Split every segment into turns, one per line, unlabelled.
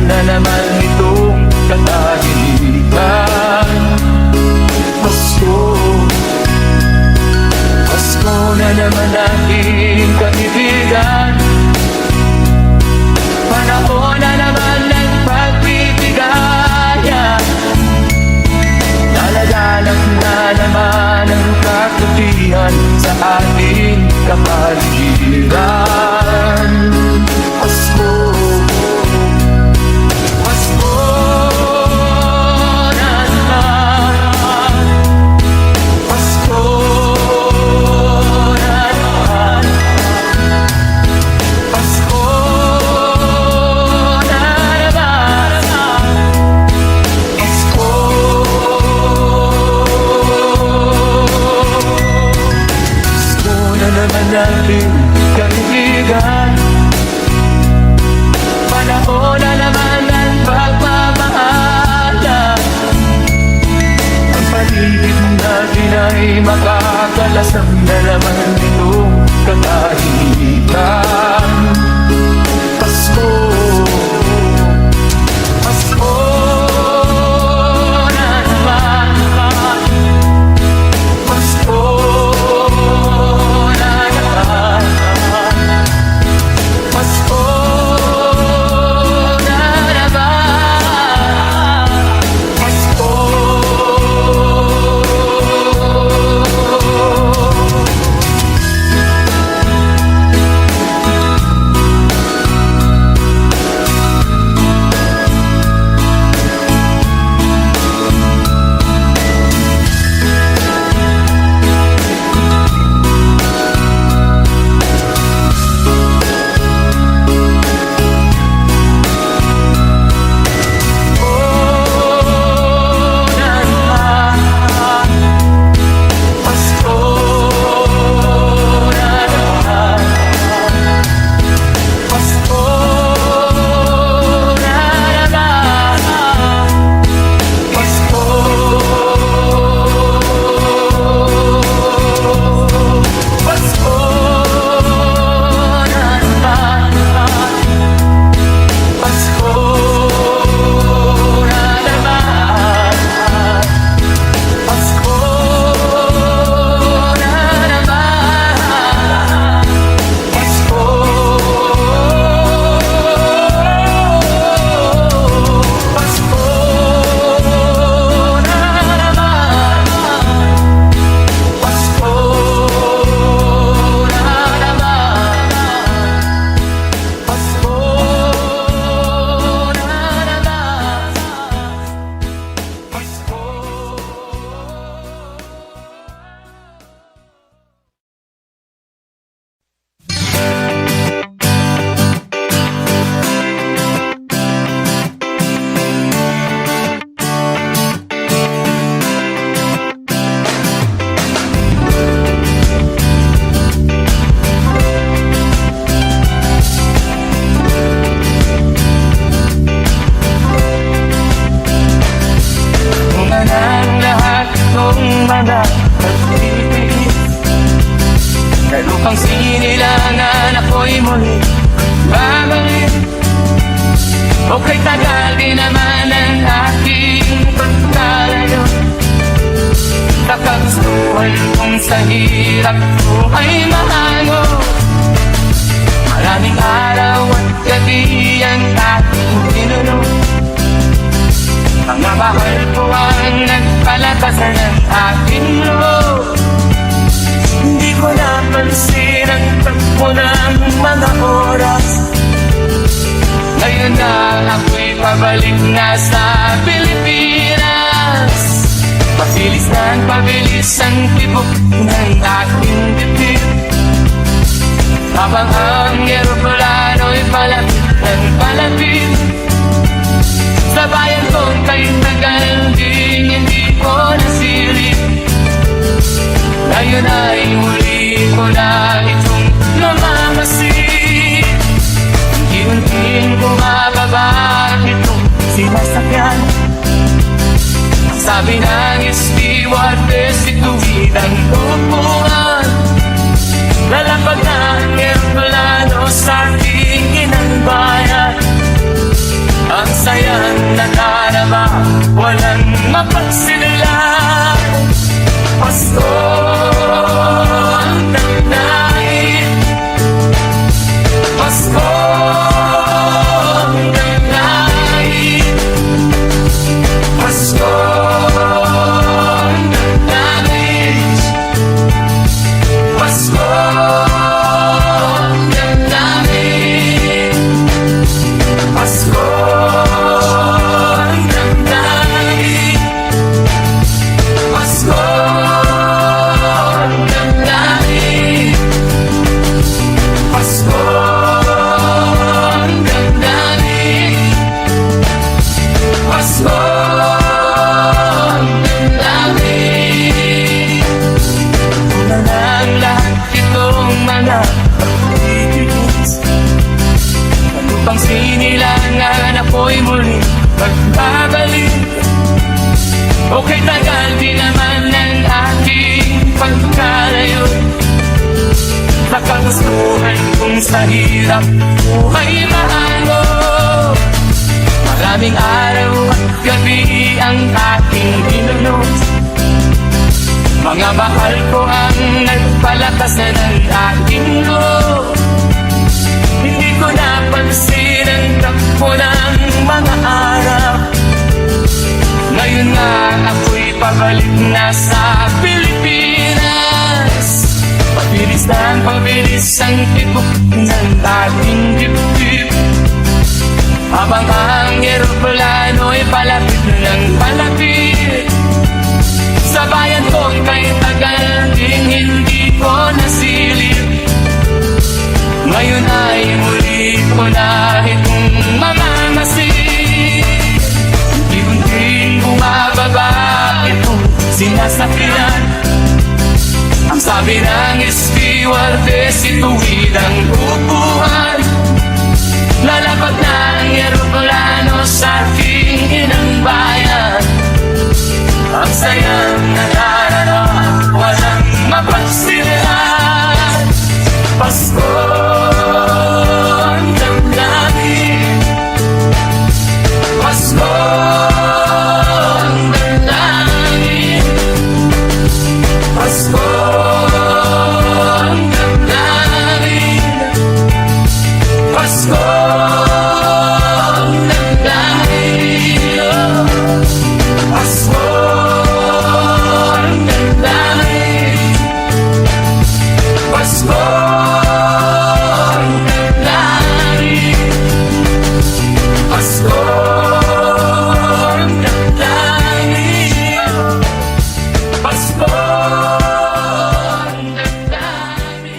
na naman itong katahimikan. Pasko, Pasko na naman aking kaibigan. Panahon na naman ng pagbibigaya. Daladalang na naman ang kaputihan sa ating kapaligiran. Pasko, Pasko na naman. Pasko na naman. Pasko na naman. Pasko. Pasko na naman natin kaibigan. Panahon na naman ng pagmamahala. Ang paligid natin ay makakalasang na naman itong katahimikan. Pasko, Pasko na naman. Pasko na naman. Pasko na naman. Pasko. Kalupang sinilangan ako'y muli babalik. Okay, tagal din naman ang aking pagkalayo. Nakagustuhan kong sa hirap ko ay mahango. Maraming araw at gabi ang aking pinuno. Mga mahal ko ang nagpalakasan ng aking loob. Hindi ko napansin ang takbo ng mga oras. Ngayon na ako'y pabalik na sa Pilipinas. Mabilis na ang pabilis ang tibok ng aking dibdib. Habang ang eroplano'y palapit ng palapit sa bayan kong kay tagal din hindi ko nasilip. Ngayon ay muli ko na itong namamasid. Unti-unting bumababa itong sinasakyan. Ang sabi ng stewardess, ituwid ang upuan. Lalapag ng eroplano sa aking inang bayan. Ang sa hirap, buhay mahango. Maraming araw at gabi ang aking inunod. Mga mahal ko ang nagpalakasan ng aking loob. Hindi ko napansin ang takbo ng mga araw. Ngayon nga ako'y pabalik na sa Pilipinas. Pabilis ang tibok ng ating dibdib. Habang ang eroplano'y palapit ng palapit sa bayan ko kay tagal ding hindi ko nasilip. Ngayon ay muli ko na itong mamamasid. Unti-unting bumababa itong sinasakyan. Ang sabi ng stewardess, ituwid ang upuan. Lalapag na ang eroplano sa aking inang bayan. Ang sayang nadarama, walang mapagsilaan. Pasko ang damdamin, Pasko ang damdamin, Pasko ang damdamin, Pasko ang damdamin, Pasko ang damdamin, Pasko ang damdamin, Pasko ang damdamin, Pasko ang damdamin.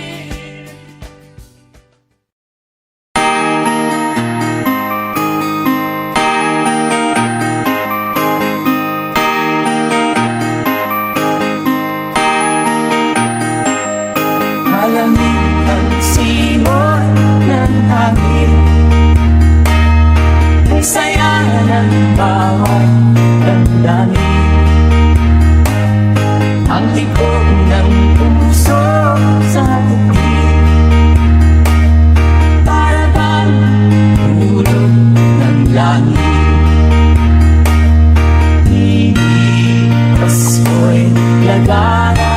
Malamig ang simot ng hangin. Ang saya ng bawat damdamin. Ang tibok ng puso sa bukid. Para bang hulog ng langit. Hindi Pasko'y lagana.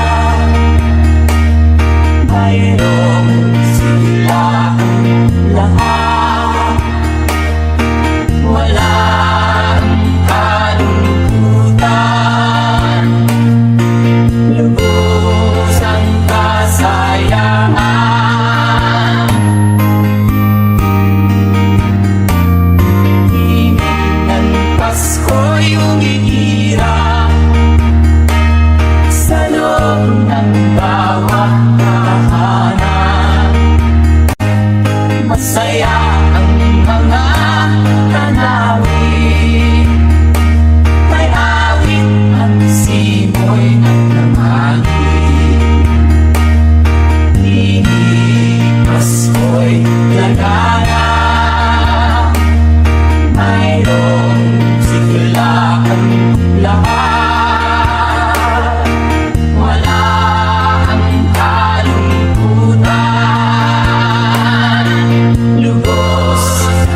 Mayroong sila ang lahat. Walang kalungkutan. Lubos ang kasayaan. Himig ng Pasko'y umiirap sa loob ng bawat tahanan. Masaya ang mga tanawin. May awit ang simoy ng namangin. Himig Pasko'y lagana. Mayroong sigla ang lahat. Wala ang kalungkutan. Lubos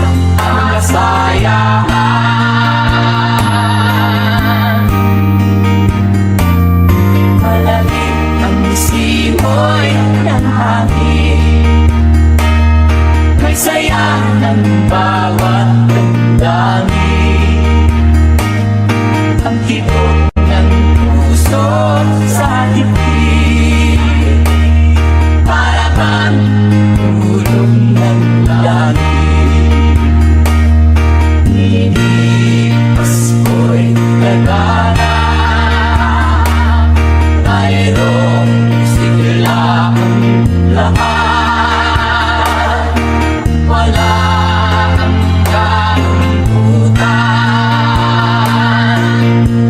ang kasayaan. Malamig ang simoy ng hangin. May saya ng bawat damdamin. Ang tibok ng puso sa dibdib. Para bang hulog ng langit. Hindi Pasko'y lagana. Mayroong sigla ang lahat. Wala ang kalungkutan.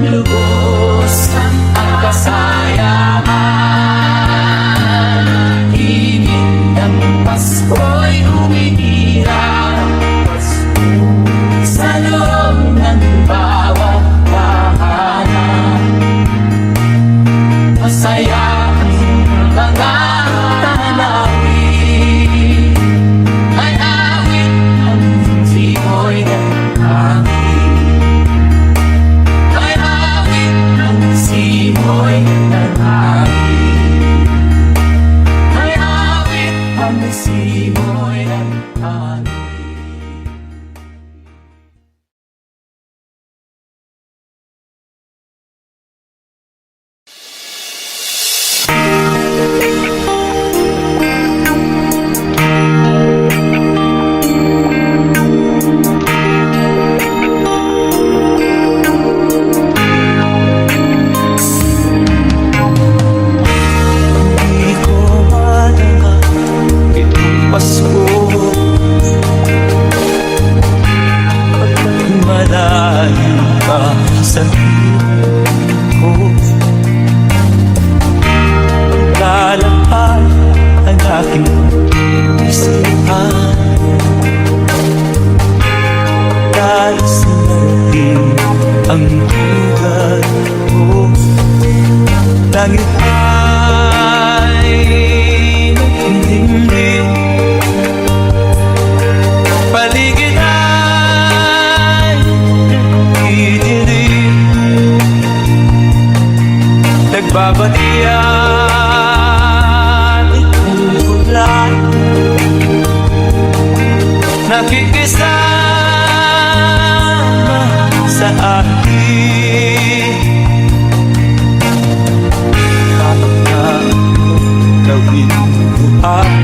Lubos ang kasayaan. Himig ng Pasko'y umiirap sa loob ng bawat tahanan. Masaya ang mga tanawin. yan itong ulan nakikisama sa akin. Kapag gawin ko ay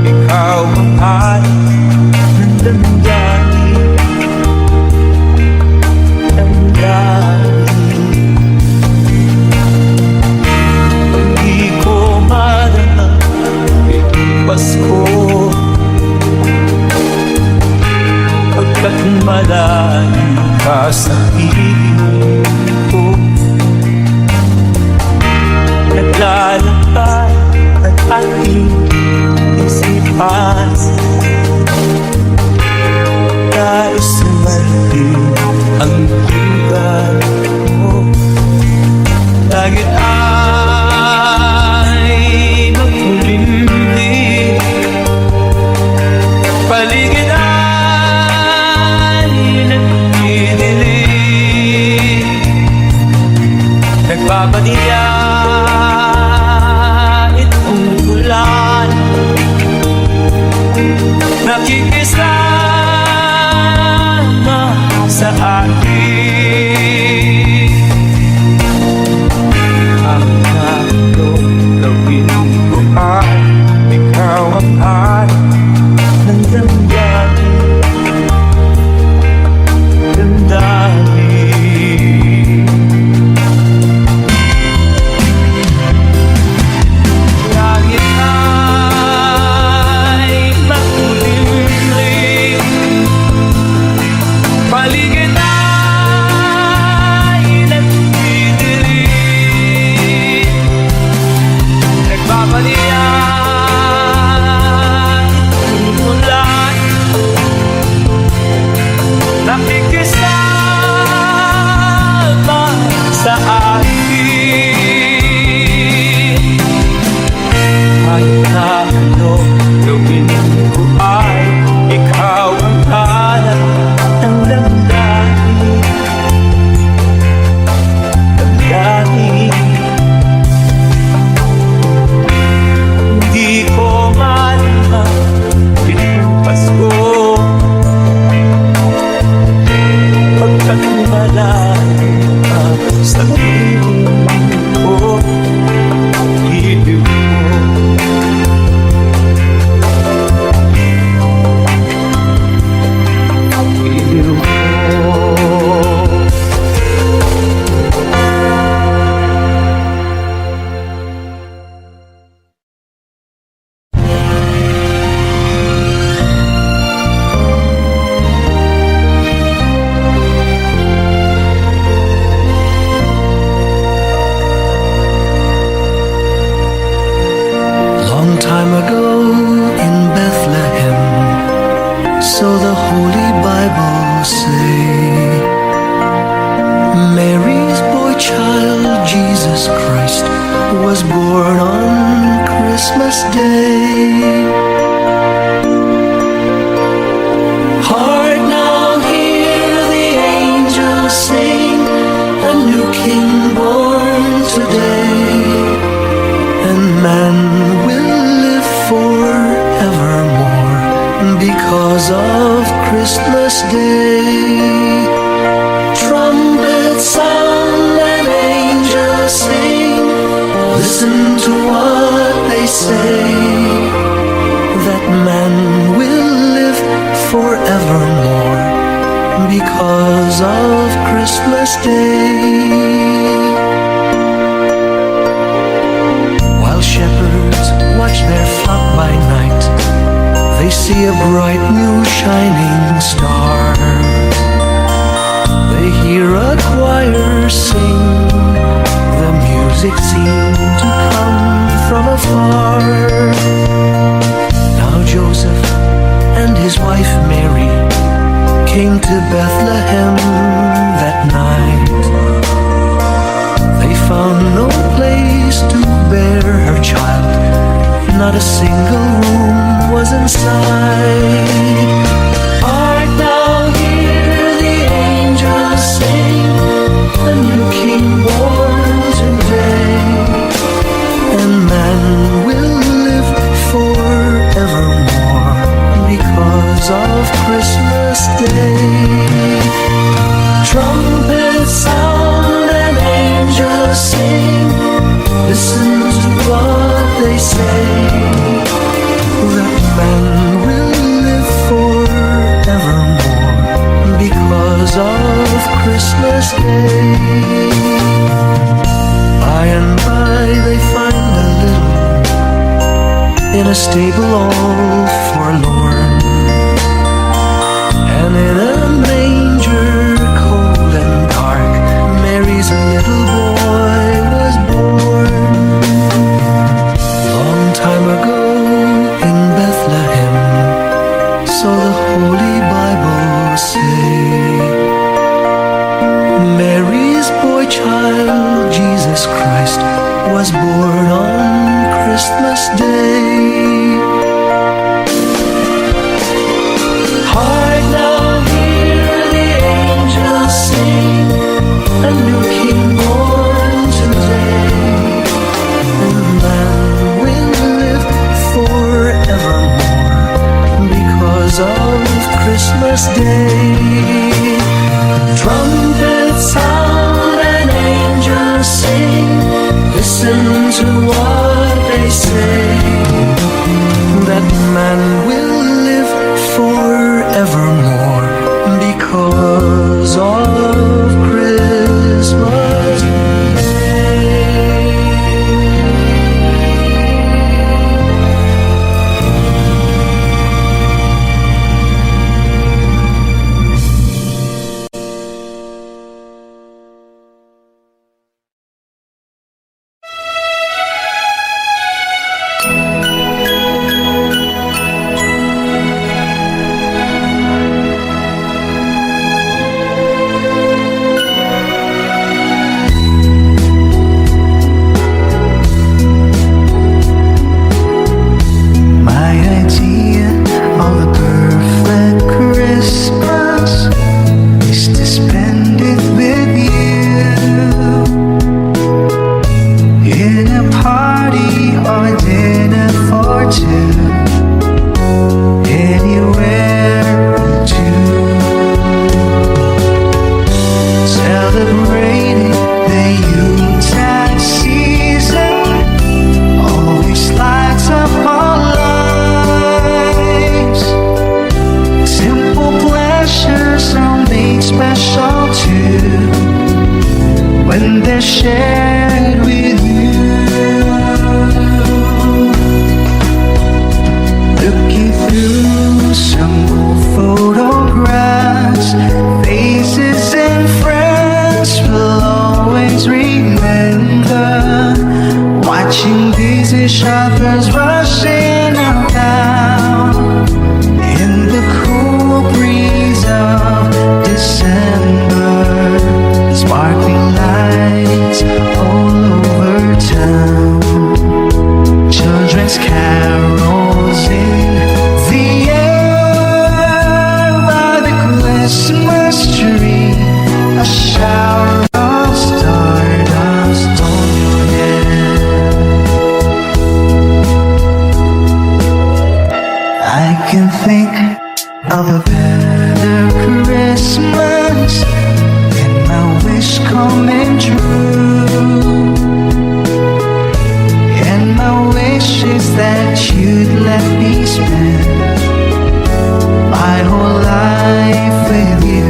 ikaw ang hari ng damdamin, damdamin. Hindi ko marama itong Pasko pagkat malayo ka sa piling ko. Naglalakad ang aking isipan, nais marating ang lugar mo. Langit ay makulimlim, paligid ay nagdidilim, nagbabadiya itong ulan nakikisama sa akin. Ang gagawin ko ay ikaw ang hari ng damdamin, damdamin. Langit ay makulimlim, paligid ay nagdidilim, nagbabalian ang ulan nakikisama sa akin. Kahit na ano gawin ko ay ikaw ang hanap ng damdamin, damdamin. Hindi ko malama itong Pasko pagkat malayo ka sa piling ko, piling ko.
Long time ago in Bethlehem, so the Holy Bible say, Mary's boy child, Jesus Christ, was born on Christmas Day. Heart now hear the angels sing, a new King born today, and man will live forevermore because of Christmas Day. Trumpets sound and angels sing, listen to what they say, that man will live forevermore because of Christmas Day. While shepherds watch their flock by night, they see a bright new shining star. They hear a choir sing, the music seemed to come from afar. Now Joseph and his wife Mary came to Bethlehem that night. They found no place to bear her child, not a single room was inside. Art thou here, the angels sing, a new King born today, man will live forevermore because of Christmas Day. Trumpets sound and angels sing. Listen to what they say. That man will live forevermore because of Christmas Day. By and by they find a little in a stable all forlorn, and in a manger cold and dark, Mary's little boy was born. Long time ago in Bethlehem, so the Holy Bible say. Mary's boy child, Jesus Christ, was born on Christmas Day. Hark now, hear the angels sing, a new King born today. And man will live forevermore because of Christmas Day. Trumpets sound and angels sing. Listen to what they say. That man will live forevermore because of Christmas Day. My idea of a perfect Christmas is to spend it with you in a party or dinner for two, anywhere to celebrating the Yuletide season. Always lights up our lives. Simple pleasures are made special too when they're shared with you. Looking through some old photographs, faces and friends will always remember. Watching busy shoppers rushing around in the cool breeze of December. Sparkling lights all over town. Children's carols in the air by the Christmas tree. A shower of stardust on your head. I can think of a better Christmas than my wish coming true. And my wish is that you'd let me spend my whole life with you.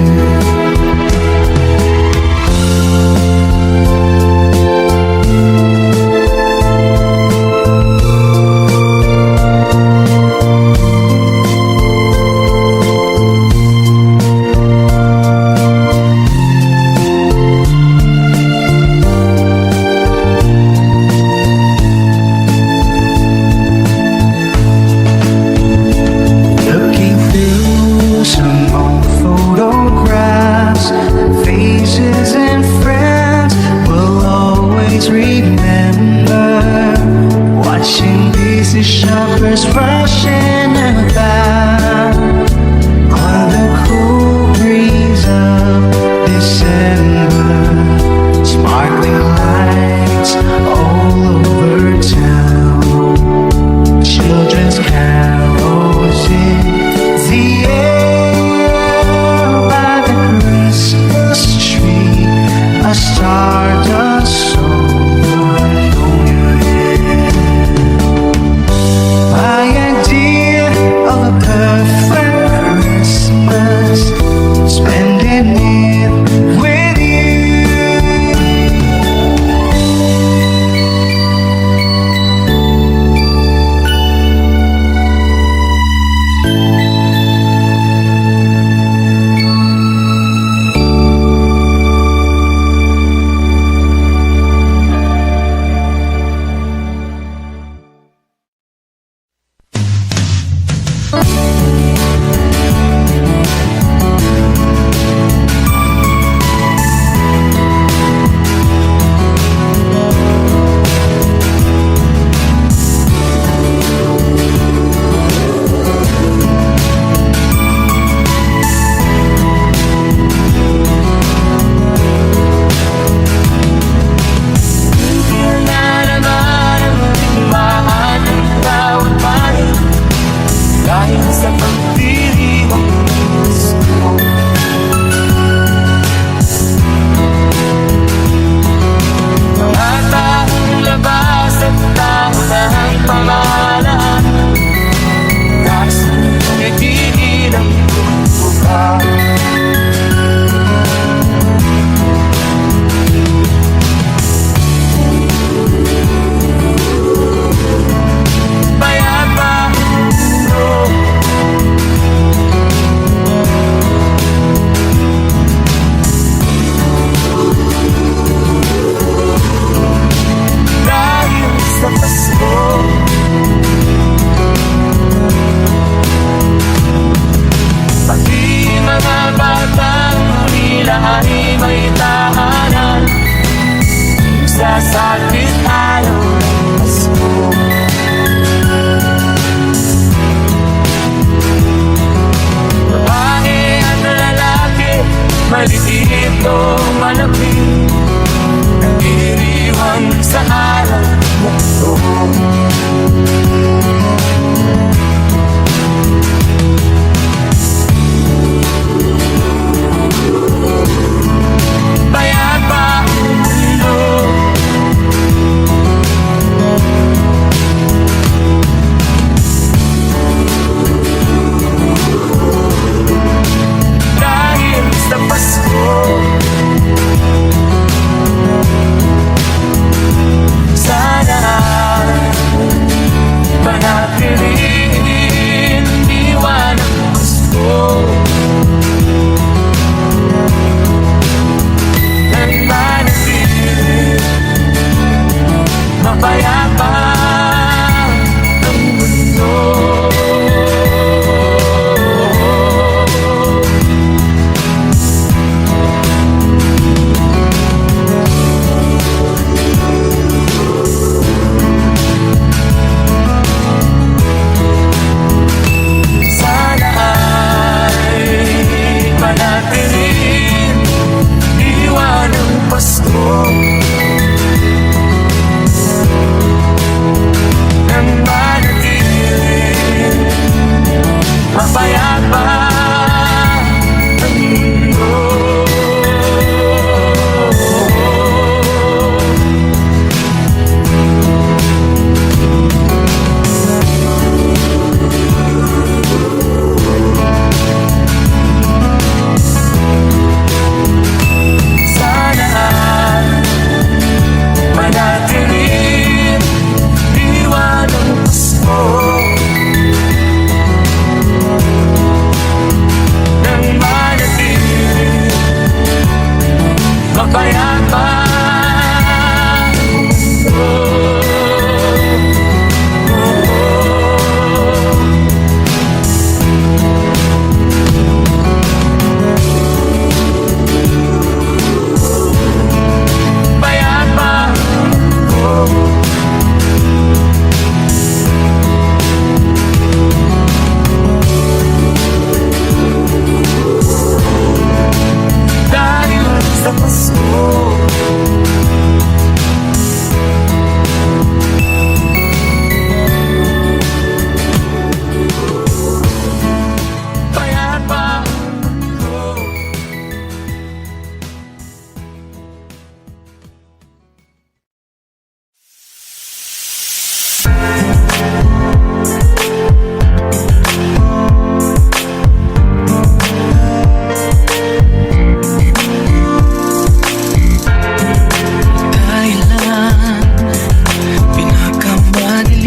Looking through some old photographs, faces and friends will always remember. Watching busy shoppers rushing about on the cool breeze of December. Sparkling lights all over town.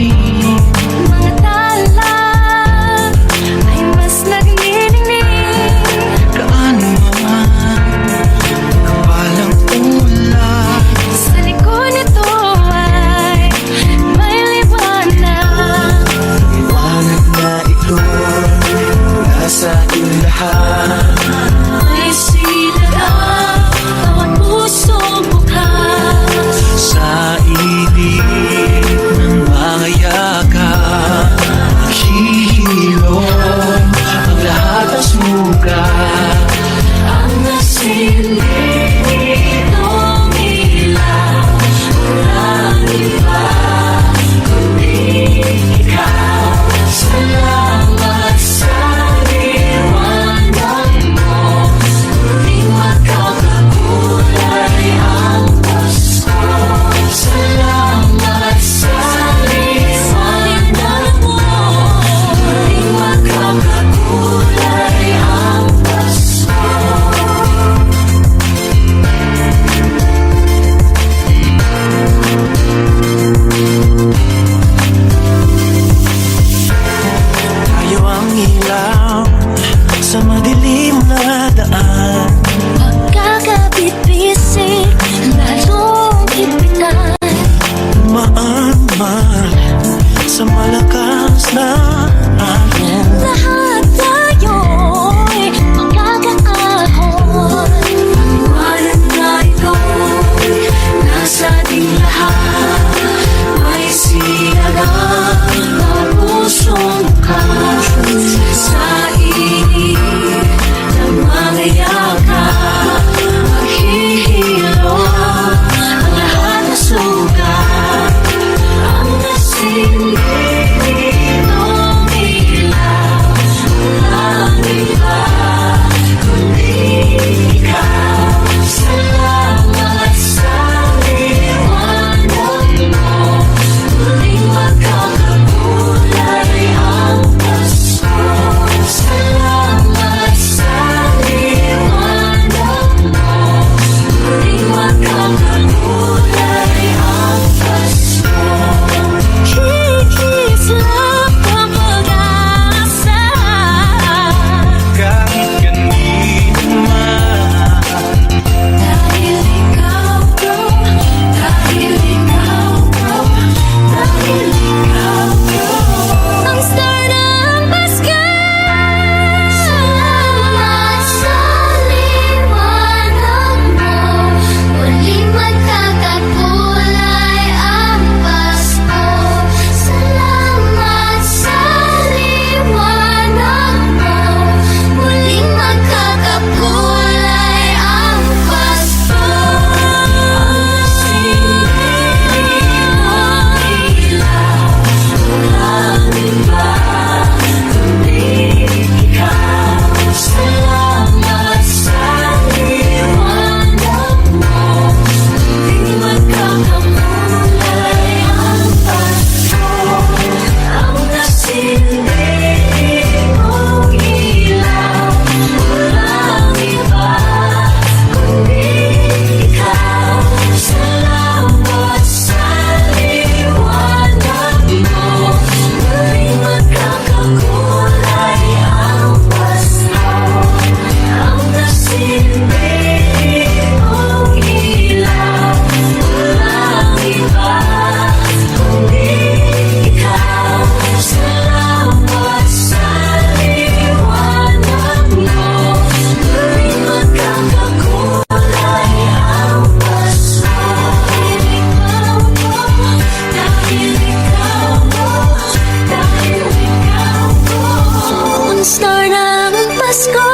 dilim.
Mga tala ay mas nagniningning.
Gaano man kapalang ulan,
Sa likod nito ay may liwanag.
liwanag na ito'y nasa ating lahat.
May silag ang bawat pusong bukas.
Sa ibig ng mga yakap, hihilom ang lahat ng sugat.
Ang nasilip ng ilaw, walang iba kundi ikaw. Salamat sa liwanag mo, muling magkakakulay ang Pasko. Salamat sa liwanag mo, muling magkakakulay ang Pasko.
Tayo ang ilaw sa madilim na daan.
Pagkakabit-bisik, lalong ipitan.
Dumaan man sa malakas na alon.
Lahat tayo'y magkakaahon. Ang liwanag na ito'y nasa ating lahat. May silagang bawat pusong bukas. Sa init ng mga yakap, maghihilom ang lahat ng sugat. Ang nasilip ng ilaw, walang iba kundi ikaw. Salamat sa liwanag mo, muling magkakakulay ang Pasko. Salamat sa liwanag mo, muling magkakakulay ang Pasko. Kikislap ang pag-asa.
Kahit kanino man,
Dahil ikaw, bro. Dahil ikaw, bro. Dahil ikaw, bro. Ang star ng Pasko. Salamat sa liwanag mo, muling magkakakulay ang Pasko. Salamat sa liwanag mo, muling magkakakulay ang Pasko. Ang silip ng ilaw, walang iba kundi ikaw. Salamat sa liwanag mo, muling magkakakulay ang Pasko. Ang nasilip ng ilaw, walang iba kundi ikaw. Salamat sa liwanag mo, muling magkakakulay ang Pasko. Ang nasilip ng ilaw, walang iba kundi ikaw. Salamat sa liwanag mo, muling magkakakulay ang Pasko. Dahil ikaw mo, dahil ikaw mo, dahil ikaw mo, ang star ng Pasko.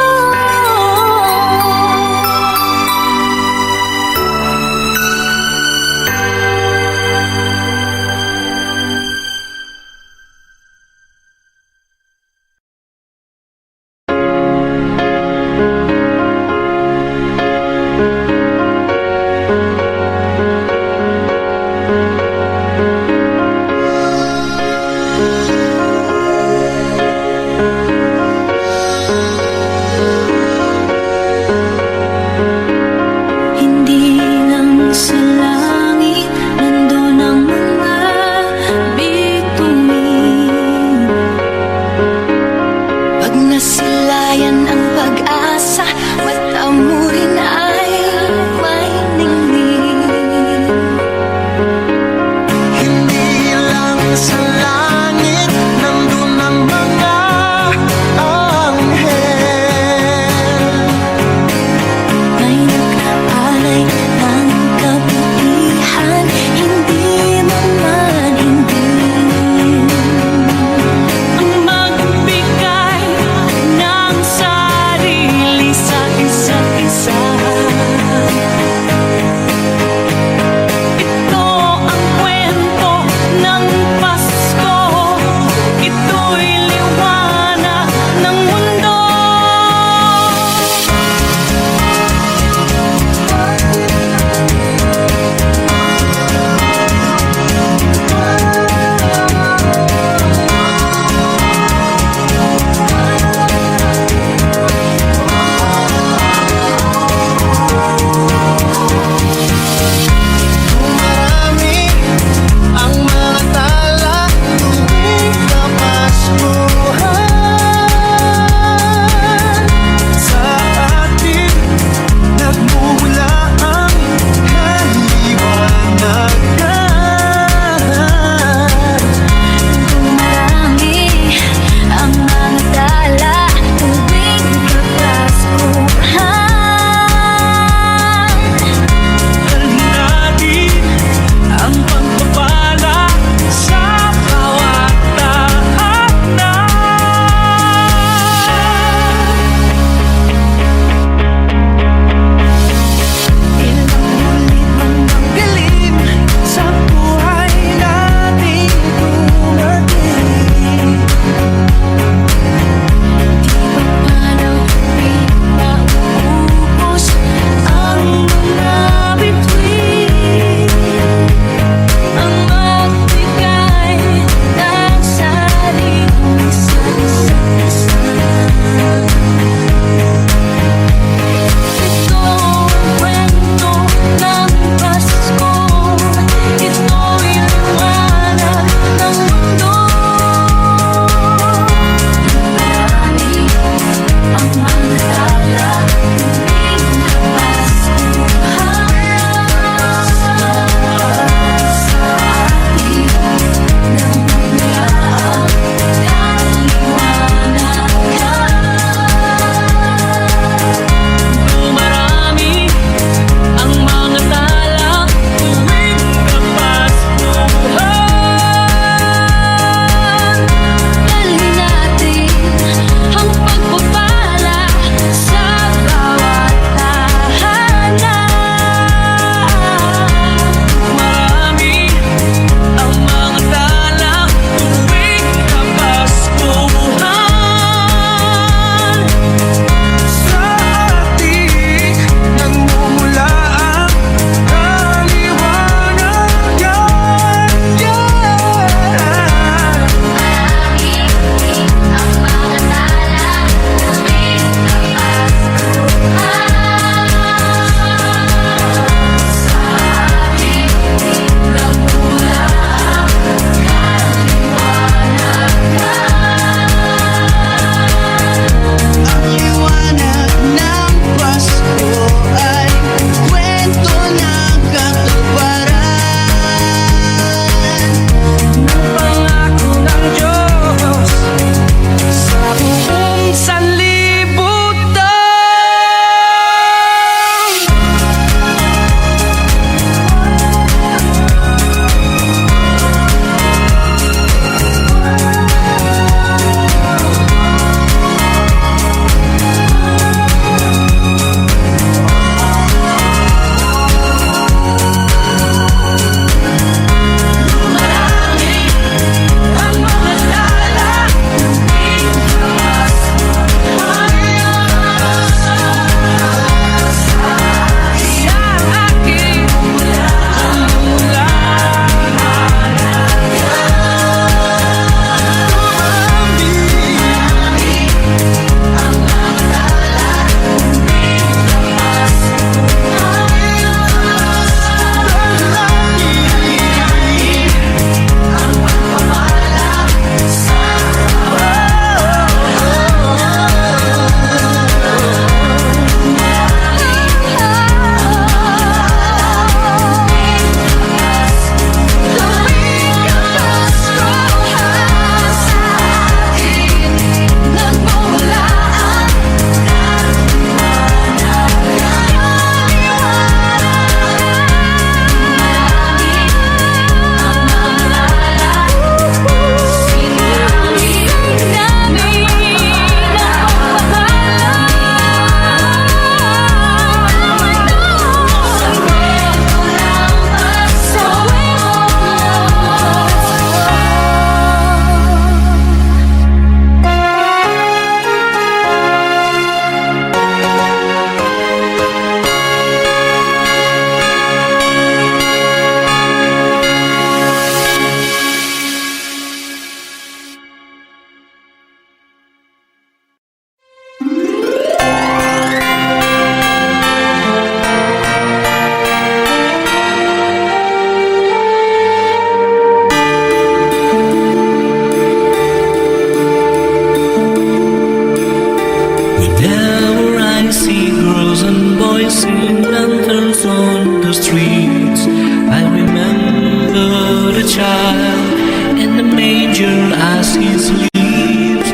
his lips.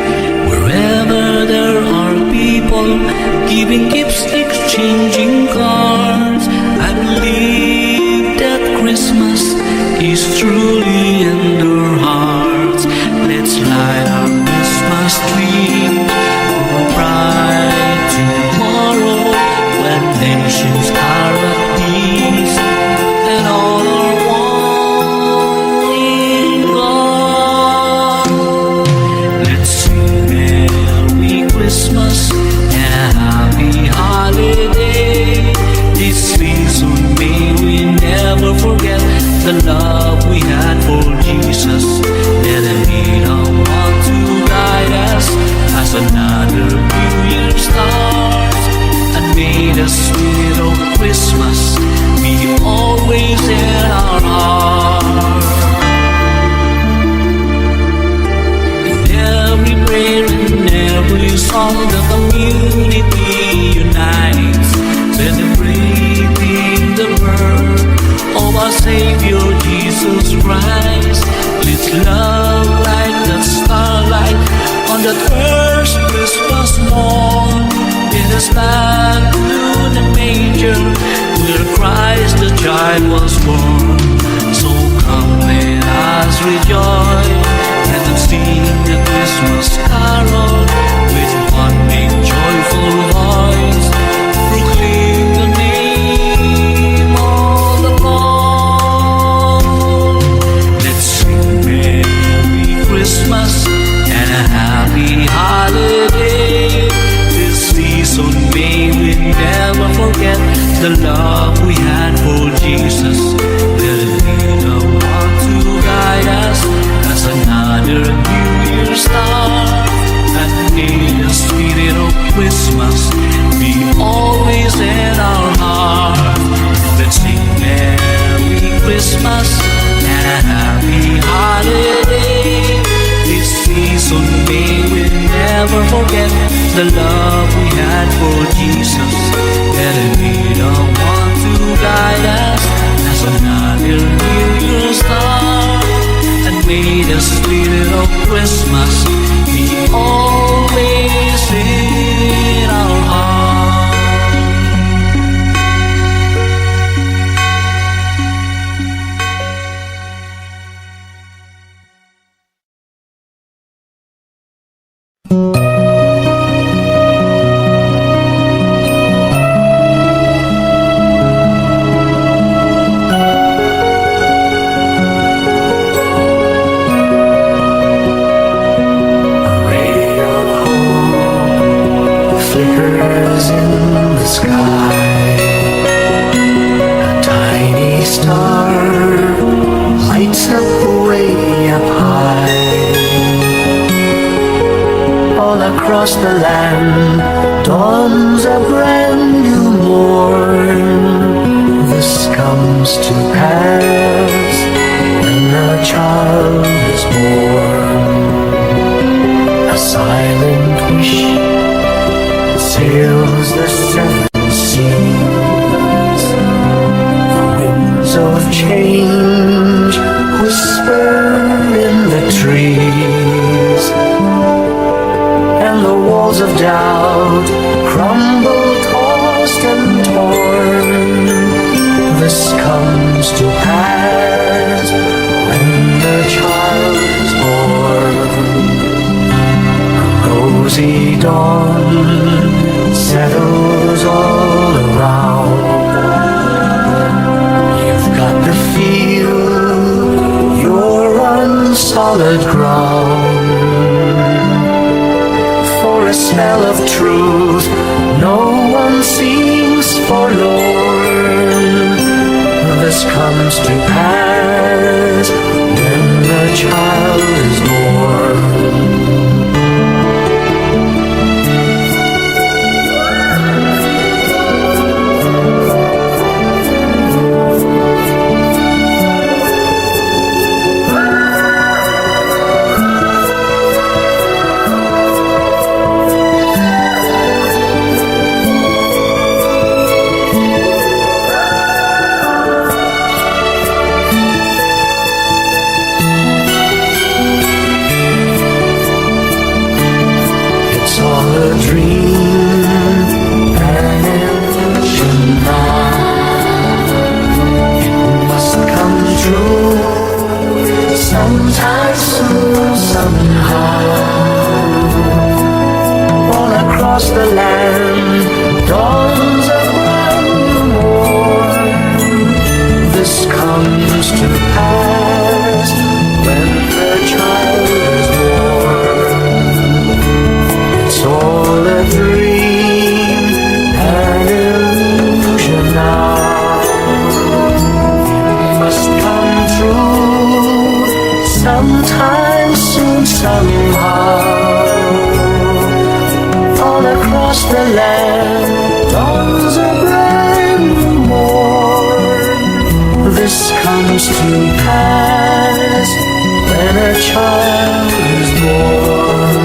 Wherever there are people giving gifts, exchanging cards, I believe that Christmas is truly in their hearts. Let's light our Christmas tree for a bright tomorrow when nations are at peace and all are one in God. Let's sing Merry Christmas and Happy Holiday. This season may we never forget the love we had for Jesus. Let him be the one to guide us as another New Year starts. And may the spirit of Christmas be always in our hearts. In every prayer and every song, the community unites, celebrating the birth of our Savior Jesus Christ. Let's love like that starlight on that first Christmas morn. Let us back to the manger where Christ the child was born. So come let us rejoice and sing the Christmas carol with one big joyful voice. Proclaim the name of the Lord. Let's sing Merry Christmas and a Happy Holiday. This season may we never forget the love we had for Jesus. Let him be the one to guide us as another New Year start. And may the spirit of Christmas be always in our heart. Let's sing Merry Christmas and a Happy Holiday. This season may we never forget the love we had for Jesus. Let him be the one to guide us as another New Year start. And may the spirit of Christmas be always in our hearts.
Flickers in the sky. A tiny star lights up way up high. All across the land dawns a brand new morn. This comes to pass when a child is born. A silent wish sails the seven seas. The winds of change whisper in the trees, and the walls of doubt crumble, tossed and torn. This comes to pass when the child is born. A rosy dawn settles all around. You've got to feel you're on solid ground. For a smell of truth, no one seems forlorn. This comes to pass when the child is born. somehow. All across the land dawns a brand new morn. This comes to pass when a child is born.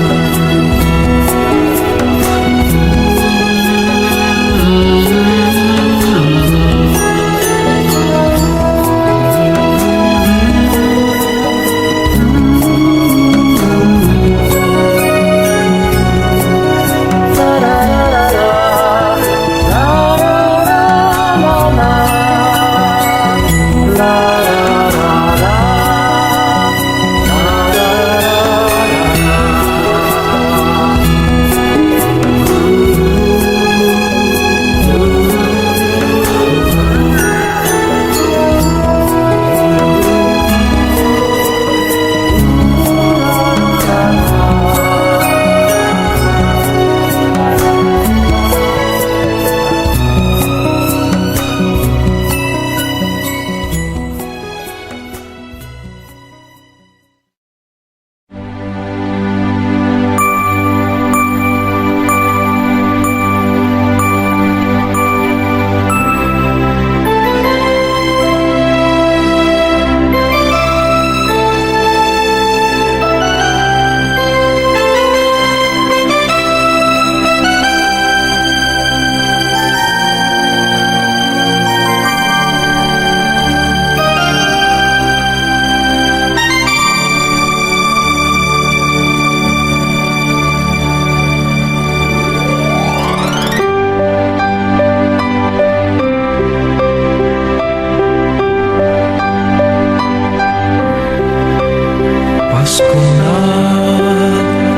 Pasko na,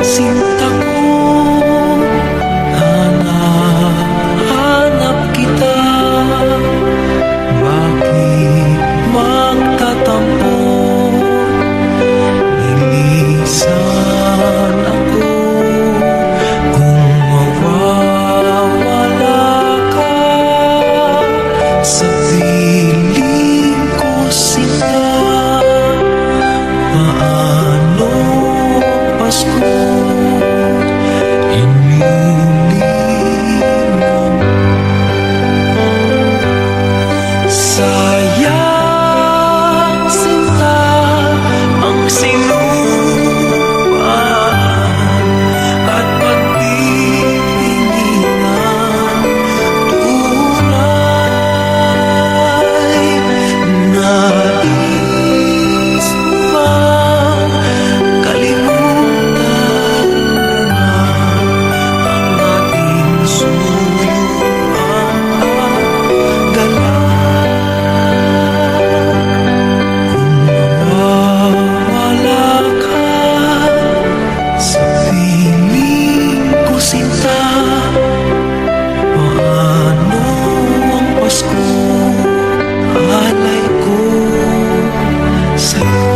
sinta ko, hanap kita. Bakit magtatampo? Nilisan ako kung mawawala ka sa piling ko, sinta. Paano Pasko inilinang? Sayang sinta ang sinuman at pagtitinginan. Tunay nais mo bang kalimutan na ang ating suyuan at galak? Kung mawawala ka sa piling ko, sinta, paano ang Pasko? Alay ko sa'yo.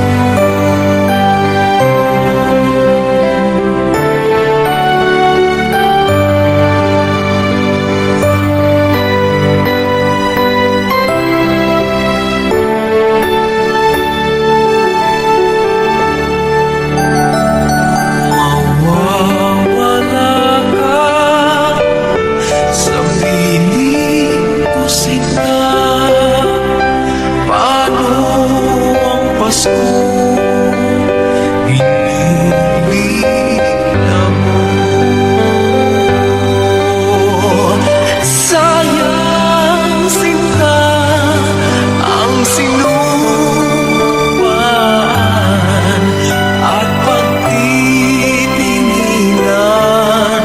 Mawawala ka sa piling ko, sinta, paano ang Pasko inilinang mo? Sayang sinta ang sinuman at pagtitinginan.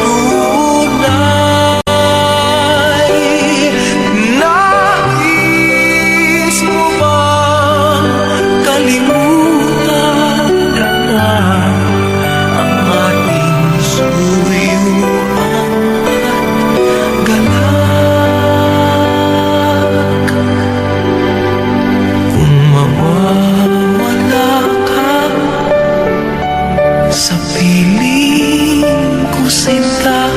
Tunay nais mo bang kalimutan na ang ating suyuan at galak? Kung mawawala ka sa piling ko, sinta,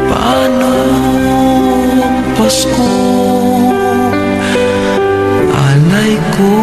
paano ang Pasko? Alay ko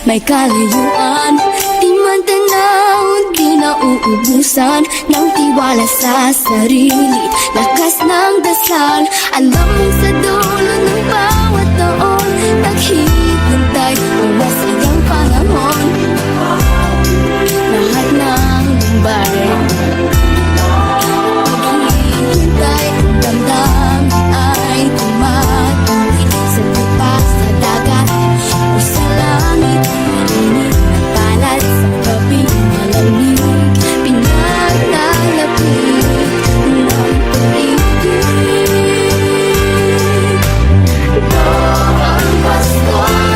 may kalayuan. Di man tanaw, di nauubusan ng tiwala sa sarili, lakas ng dasal. Alam mong sa dulo ng bawat taon, naghihintay ang masayang panahon. Lahat ng lumbay, naghihintay, ang damdamin ay tumatuloy. Sa lupa, sa dagat, o sa langit, init na palad sa gabing malamig. Pinaglalapit ng pag-ibig. Ito ang Pasko.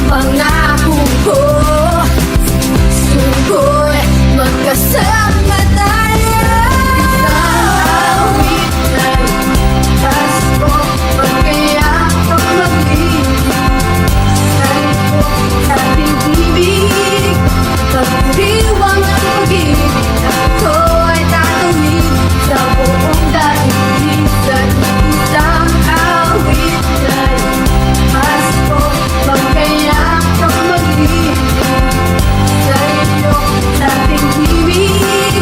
pangako ko. Sungko'y magkasama tayo. Isang awit ng Pasko, pagkayakap mag-ibig. Sarito sa ating ibig, pagdiriwang ang pag-ibig. Ako ay tatawid sa buong daigdig sa isang awit ng Pasko, pagkayakap mag-ibig. Sarito sa ating ibig,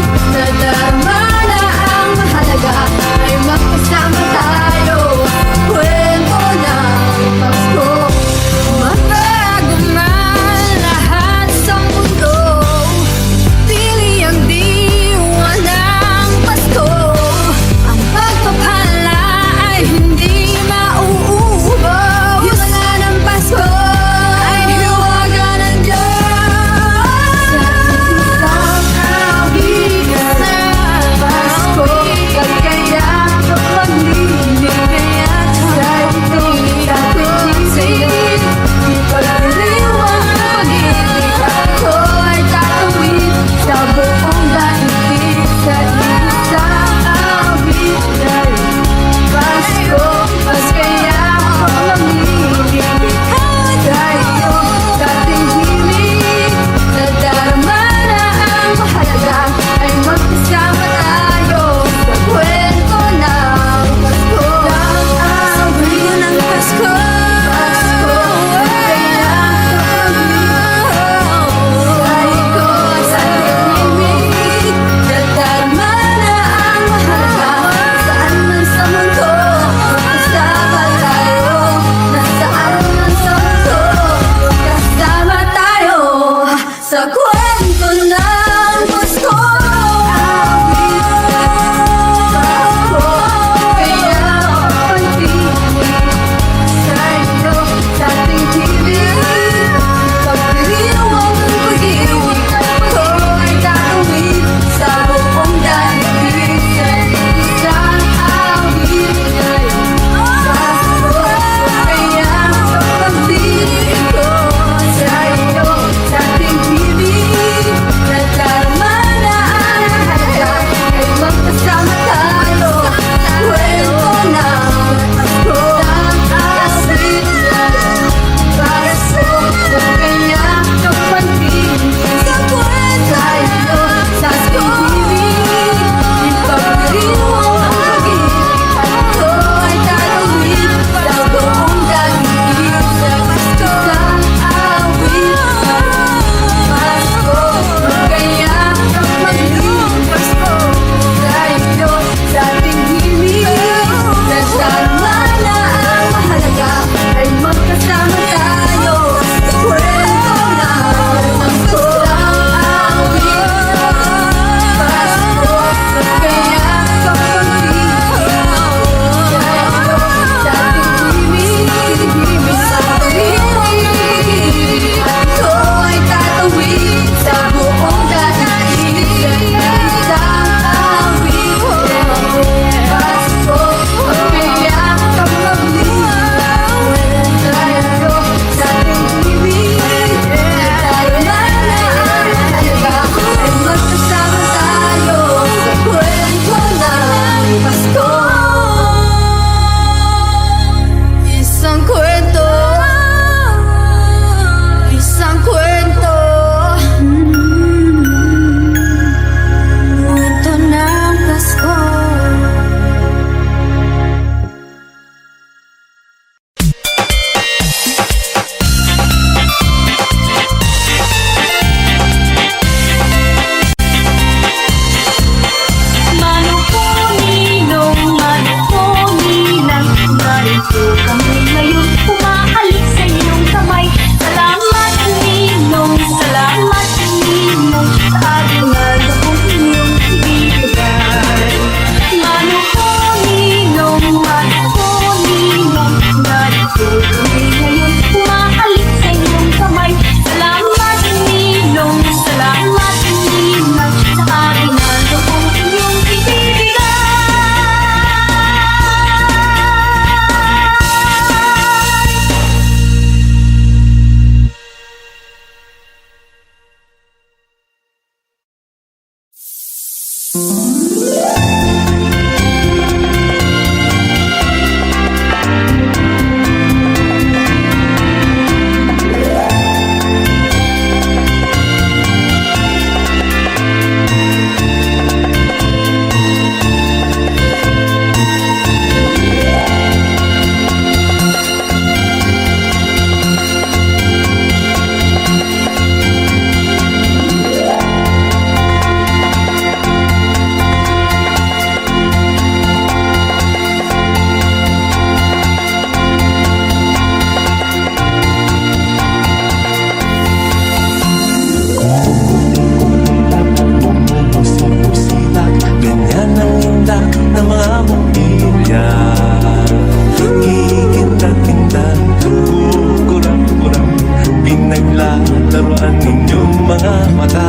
laruan ninyong mga mata.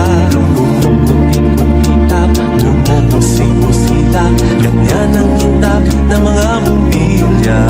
Itap, musik-musita, ganyan ang itap ng mga bumbilya.